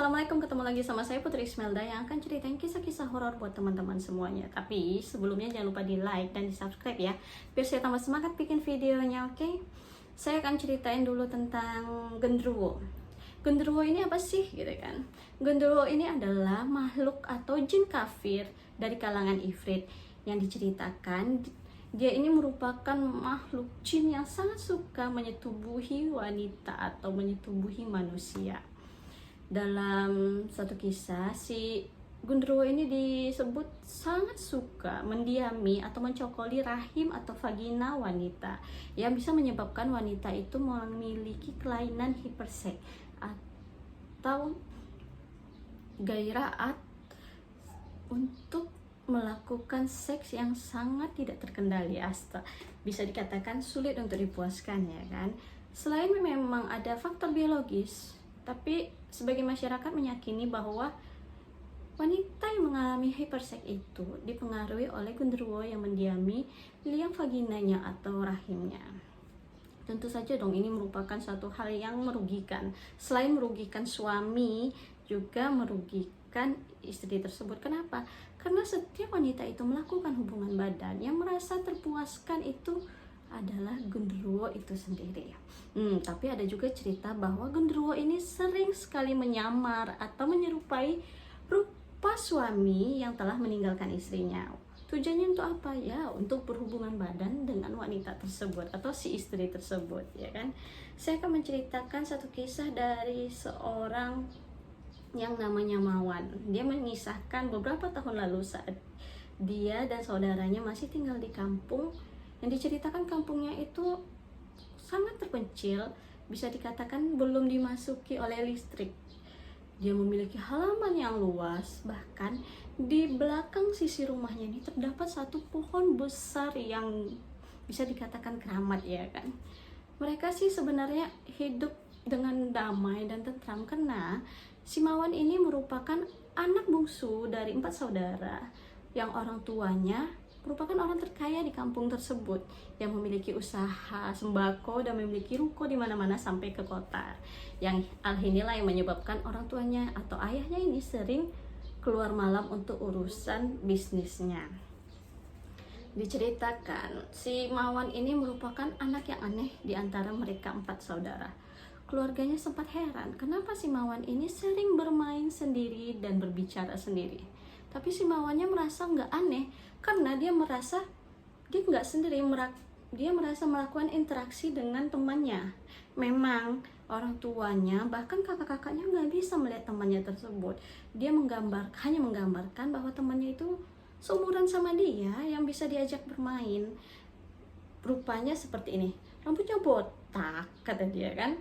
Assalamualaikum, ketemu lagi sama saya Putri Ismelda yang akan ceritain kisah-kisah horor buat teman-teman semuanya. Tapi sebelumnya jangan lupa di like dan di subscribe ya, biar saya tambah semangat bikin videonya, oke? Saya akan ceritain dulu tentang genderuwo. Genderuwo ini apa sih gitu kan? Genderuwo ini adalah makhluk atau jin kafir dari kalangan ifrit yang diceritakan dia ini merupakan makhluk jin yang sangat suka menyetubuhi wanita atau menyetubuhi manusia. Dalam satu kisah, si genderuwo ini disebut sangat suka mendiami atau mencokoli rahim atau vagina wanita yang bisa menyebabkan wanita itu memiliki kelainan hiperseks atau gairah untuk melakukan seks yang sangat tidak terkendali, bisa dikatakan sulit untuk dipuaskan ya kan. Selain memang ada faktor biologis, tapi sebagai masyarakat meyakini bahwa wanita yang mengalami hiperseks itu dipengaruhi oleh genderuwo yang mendiami liang vaginanya atau rahimnya. Tentu saja dong ini merupakan suatu hal yang merugikan. Selain merugikan suami, juga merugikan istri tersebut. Kenapa? Karena setiap wanita itu melakukan hubungan badan yang merasa terpuaskan itu adalah genderuwo itu sendiri. Tapi ada juga cerita bahwa genderuwo ini sering sekali menyamar atau menyerupai rupa suami yang telah meninggalkan istrinya. Tujuannya untuk apa ya? Untuk berhubungan badan dengan wanita tersebut atau si istri tersebut, ya kan? Saya akan menceritakan satu kisah dari seorang yang namanya Mawan. Dia mengisahkan beberapa tahun lalu saat dia dan saudaranya masih tinggal di kampung. Yang diceritakan kampungnya itu sangat terpencil, bisa dikatakan belum dimasuki oleh listrik. Dia memiliki halaman yang luas, bahkan di belakang sisi rumahnya ini terdapat satu pohon besar yang bisa dikatakan keramat ya kan. Mereka sih sebenarnya hidup dengan damai dan tentram karena si Mawan ini merupakan anak bungsu dari 4 saudara yang orang tuanya merupakan orang terkaya di kampung tersebut yang memiliki usaha sembako dan memiliki ruko di mana-mana sampai ke kota. Yang hal inilah yang menyebabkan orang tuanya atau ayahnya ini sering keluar malam untuk urusan bisnisnya. Diceritakan si Mawan ini merupakan anak yang aneh di antara mereka 4 saudara. Keluarganya sempat heran kenapa si Mawan ini sering bermain sendiri dan berbicara sendiri. Tapi si Mawannya merasa nggak aneh karena dia merasa dia nggak sendiri, dia merasa melakukan interaksi dengan temannya. Memang orang tuanya bahkan kakak-kakaknya nggak bisa melihat temannya tersebut. Dia hanya menggambarkan bahwa temannya itu seumuran sama dia yang bisa diajak bermain. Rupanya seperti ini, rambutnya botak kata dia kan,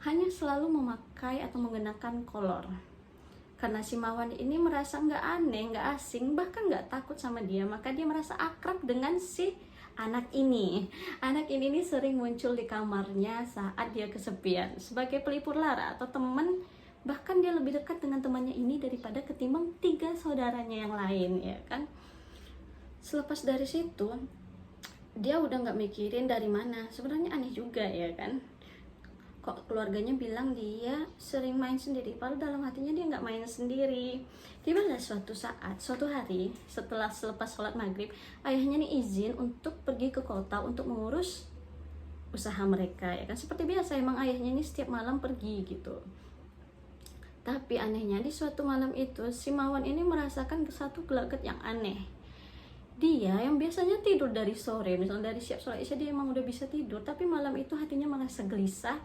hanya selalu memakai atau mengenakan kolor. Karena si Mawan ini merasa nggak aneh, nggak asing, bahkan nggak takut sama dia, maka dia merasa akrab dengan si anak ini. Anak ini sering muncul di kamarnya saat dia kesepian sebagai pelipur lara atau teman. Bahkan dia lebih dekat dengan temannya ini daripada ketimbang 3 saudaranya yang lain ya kan. Selepas dari situ dia udah nggak mikirin dari mana. Sebenarnya aneh juga ya kan. Kok keluarganya bilang dia sering main sendiri, padahal dalam hatinya dia nggak main sendiri. Tibalah suatu hari setelah selepas sholat maghrib, ayahnya nih izin untuk pergi ke kota untuk mengurus usaha mereka ya kan. Seperti biasa emang ayahnya ini setiap malam pergi gitu. Tapi anehnya di suatu malam itu si Mawan ini merasakan satu gelagat yang aneh. Dia yang biasanya tidur dari sore, misalnya dari siap sholat isya dia emang udah bisa tidur, tapi malam itu hatinya merasa gelisah.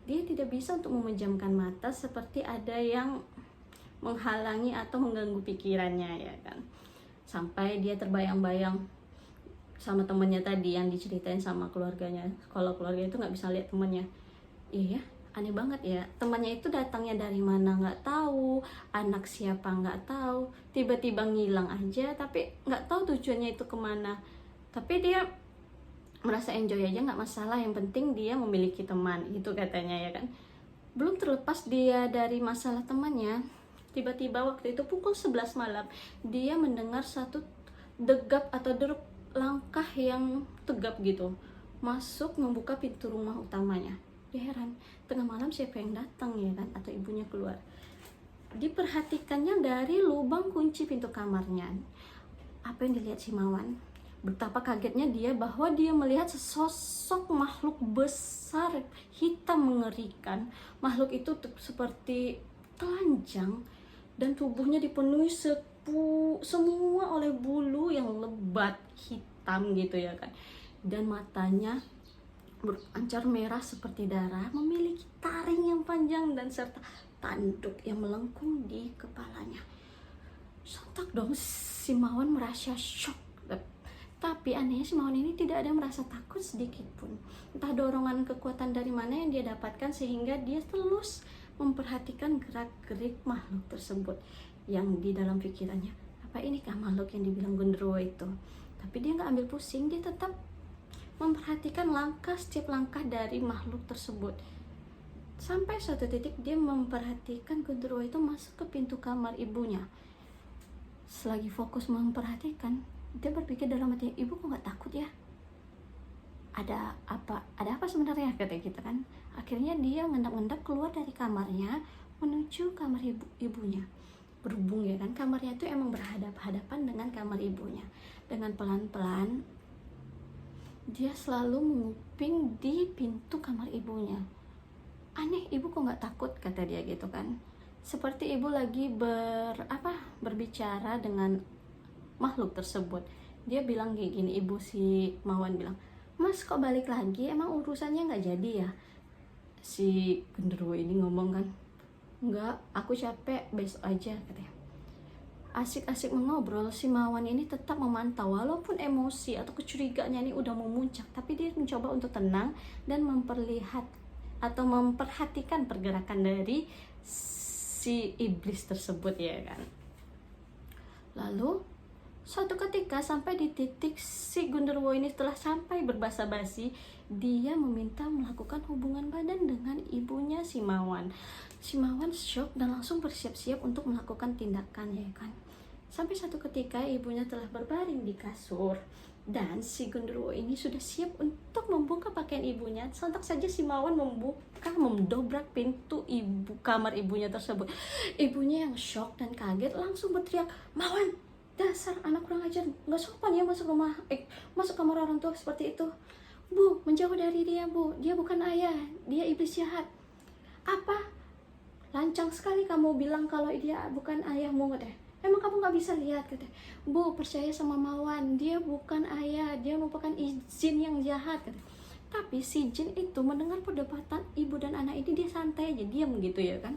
Dia tidak bisa untuk memejamkan mata, seperti ada yang menghalangi atau mengganggu pikirannya ya kan. Sampai dia terbayang-bayang sama temannya tadi yang diceritain sama keluarganya. Kalau keluarga itu nggak bisa lihat temannya. Iya, aneh banget ya. Temannya itu datangnya dari mana nggak tahu, anak siapa nggak tahu, tiba-tiba ngilang aja, tapi nggak tahu tujuannya itu kemana. Tapi dia merasa enjoy aja, nggak masalah, yang penting dia memiliki teman, itu katanya ya kan. Belum terlepas dia dari masalah temannya, tiba-tiba waktu itu pukul 11 malam dia mendengar satu degap atau deruk langkah yang tegap gitu masuk membuka pintu rumah utamanya. Dia heran, tengah malam siapa yang datang ya kan, atau ibunya keluar. diperhatikannya dari lubang kunci pintu kamarnya. Apa yang dilihat si Mawan? Betapa kagetnya dia bahwa dia melihat sesosok makhluk besar hitam mengerikan. Makhluk itu seperti telanjang dan tubuhnya dipenuhi semua oleh bulu yang lebat hitam gitu ya kan. Dan matanya berancar merah seperti darah, memiliki taring yang panjang dan serta tanduk yang melengkung di kepalanya. Sontak dong si Mawan merasa shock. Tapi anehnya si Mawan ini tidak ada merasa takut sedikit pun. Entah dorongan kekuatan dari mana yang dia dapatkan sehingga dia terus memperhatikan gerak-gerik makhluk tersebut yang di dalam pikirannya. Apa inikah makhluk yang dibilang genderuwo itu? Tapi dia nggak ambil pusing, dia tetap memperhatikan setiap langkah dari makhluk tersebut. Sampai suatu titik dia memperhatikan genderuwo itu masuk ke pintu kamar ibunya. Selagi fokus memperhatikan, dia berpikir dalam hati, ibu kok nggak takut ya? Ada apa sebenarnya, kata gitu kan. Akhirnya dia ngendap-ngendap keluar dari kamarnya menuju kamar ibunya. Berhubung ya kan, kamarnya itu emang berhadap-hadapan dengan kamar ibunya. Dengan pelan-pelan dia selalu menguping di pintu kamar ibunya. Aneh, ibu kok nggak takut, kata dia gitu kan. Seperti ibu lagi berbicara dengan makhluk tersebut. Dia bilang kayak gini, ibu si Mawan bilang, mas kok balik lagi, emang urusannya nggak jadi ya? Si genderuwo ini ngomong kan, enggak, aku capek, besok aja, katanya. Asik-asik mengobrol, si Mawan ini tetap memantau walaupun emosi atau kecurigaannya ini udah memuncak, tapi dia mencoba untuk tenang dan memperhatikan pergerakan dari si iblis tersebut ya kan. Lalu suatu ketika sampai di titik si genderuwo ini telah sampai berbasa-basi, dia meminta melakukan hubungan badan dengan ibunya si Mawan. Si Mawan shock dan langsung bersiap-siap untuk melakukan tindakan ya kan. Sampai satu ketika ibunya telah berbaring di kasur dan si genderuwo ini sudah siap untuk membuka pakaian ibunya. Sontak saja si Mawan mendobrak pintu kamar ibunya tersebut. Ibunya yang shock dan kaget langsung berteriak, Mawan, dasar anak kurang ajar, nggak sopan ya masuk kamar orang tua seperti itu. Bu, menjauh dari dia, bu, dia bukan ayah, dia iblis jahat. Apa? Lancang sekali kamu bilang kalau dia bukan ayahmu, katanya. Emang kamu nggak bisa lihat, katanya. Bu, percaya sama Mawan, dia bukan ayah, dia merupakan jin yang jahat, katanya. Tapi si jin itu mendengar perdebatan ibu dan anak ini, dia santai aja, diam gitu ya kan.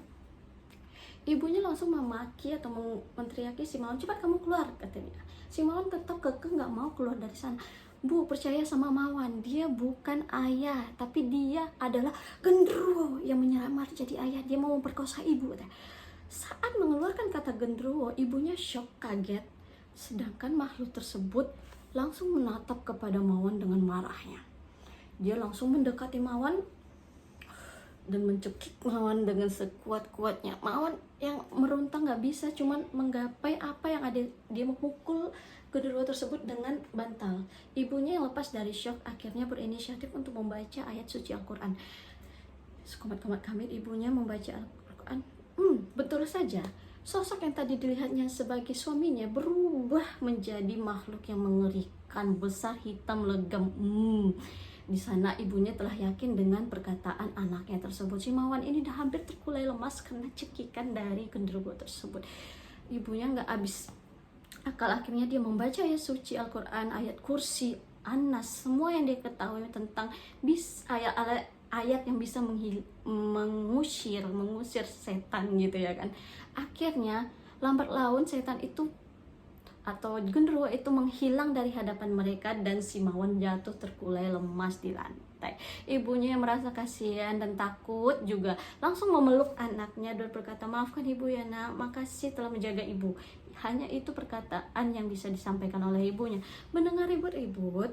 Ibunya langsung memaki atau menteriaki si Mawan, cepat kamu keluar, katanya. Si Mawan tetap kekeh nggak mau keluar dari sana. Bu, percaya sama Mawan, dia bukan ayah, tapi dia adalah genderuwo yang menyamar jadi ayah, dia mau memperkosa ibu, katanya. Saat mengeluarkan kata genderuwo, ibunya shock, kaget, sedangkan makhluk tersebut langsung menatap kepada Mawan dengan marahnya. Dia langsung mendekati Mawan dan mencekik Mawan dengan sekuat-kuatnya. Mawan yang meronta nggak bisa, cuman menggapai apa yang ada. Dia memukul genderuwo tersebut dengan bantal. Ibunya yang lepas dari shock akhirnya berinisiatif untuk membaca ayat suci Al-Quran. Sekomat-komat kamit ibunya membaca Al-Quran. Betul saja, sosok yang tadi dilihatnya sebagai suaminya berubah menjadi makhluk yang mengerikan, besar, hitam, legam. Di sana ibunya telah yakin dengan perkataan anaknya tersebut. Si Mawan ini dah hampir terkulai lemas karena cekikan dari genderuwo tersebut. Ibunya nggak habis akal, akhirnya dia membaca ayat suci Al-Quran, ayat kursi, An-Nas, semua yang dia ketahui tentang ayat yang bisa mengusir setan gitu ya kan. Akhirnya lambat laun setan itu atau genderuwo itu menghilang dari hadapan mereka dan si Mawan jatuh terkulai lemas di lantai. Ibunya yang merasa kasihan dan takut juga langsung memeluk anaknya dan berkata, maafkan ibu ya nak, makasih telah menjaga ibu. Hanya itu perkataan yang bisa disampaikan oleh ibunya. Mendengar ribut-ribut,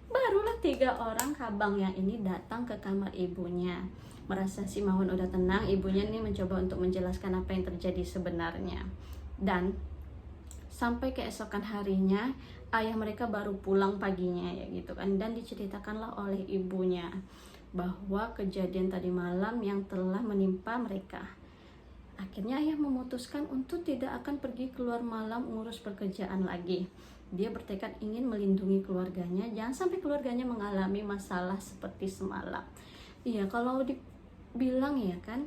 barulah 3 orang kabang yang ini datang ke kamar ibunya. Merasa si Mawan udah tenang, ibunya ini mencoba untuk menjelaskan apa yang terjadi sebenarnya. Dan sampai keesokan harinya, ayah mereka baru pulang paginya ya gitu kan. Dan diceritakanlah oleh ibunya bahwa kejadian tadi malam yang telah menimpa mereka. Akhirnya ayah memutuskan untuk tidak akan pergi keluar malam ngurus pekerjaan lagi. Dia bertekad ingin melindungi keluarganya, jangan sampai keluarganya mengalami masalah seperti semalam. Iya, kalau dibilang ya kan,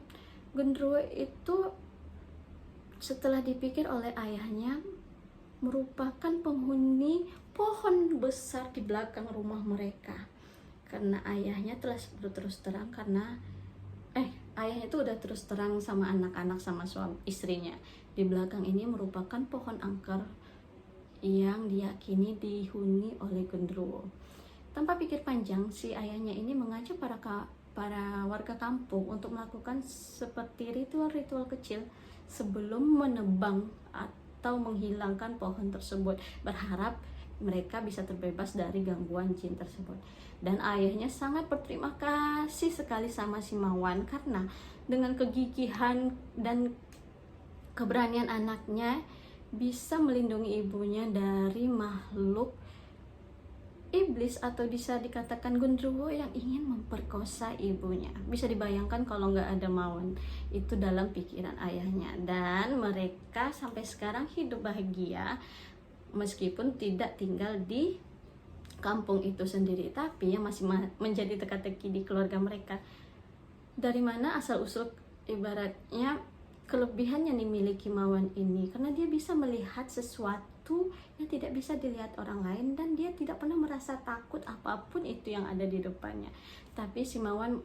Genderuwo itu setelah dipikir oleh ayahnya merupakan penghuni pohon besar di belakang rumah mereka. Karena ayahnya telah berterus terang ayahnya itu udah terus terang sama anak-anak sama suami istrinya. Di belakang ini merupakan pohon angker yang diyakini dihuni oleh genderuwo. Tanpa pikir panjang, si ayahnya ini mengajak para warga kampung untuk melakukan seperti ritual-ritual kecil sebelum menebang atau menghilangkan pohon tersebut, berharap mereka bisa terbebas dari gangguan jin tersebut. Dan ayahnya sangat berterima kasih sekali sama si Mawan karena dengan kegigihan dan keberanian anaknya bisa melindungi ibunya dari makhluk iblis atau bisa dikatakan genderuwo yang ingin memperkosa ibunya. Bisa dibayangkan kalau nggak ada Mawan itu dalam pikiran ayahnya. Dan mereka sampai sekarang hidup bahagia meskipun tidak tinggal di kampung itu sendiri, tapi yang masih menjadi teka-teki di keluarga mereka, dari mana asal usul ibaratnya kelebihan yang dimiliki Mawan ini, karena dia bisa melihat sesuatu yang tidak bisa dilihat orang lain dan dia tidak pernah merasa takut apapun itu yang ada di depannya. Tapi si Mawan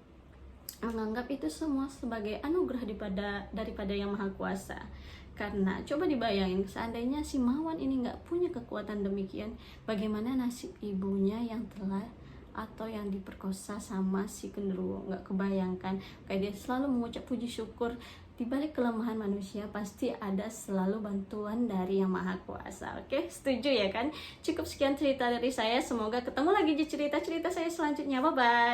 menganggap itu semua sebagai anugerah daripada yang maha kuasa. Karena coba dibayangin, seandainya si Mawan ini nggak punya kekuatan demikian, bagaimana nasib ibunya yang telah atau yang diperkosa sama si genderuwo. Nggak kebayangkan. Kayak dia selalu mengucap puji syukur, di balik kelemahan manusia pasti ada selalu bantuan dari yang maha kuasa. Oke, setuju ya kan? Cukup sekian cerita dari saya, semoga ketemu lagi di cerita-cerita saya selanjutnya. Bye bye.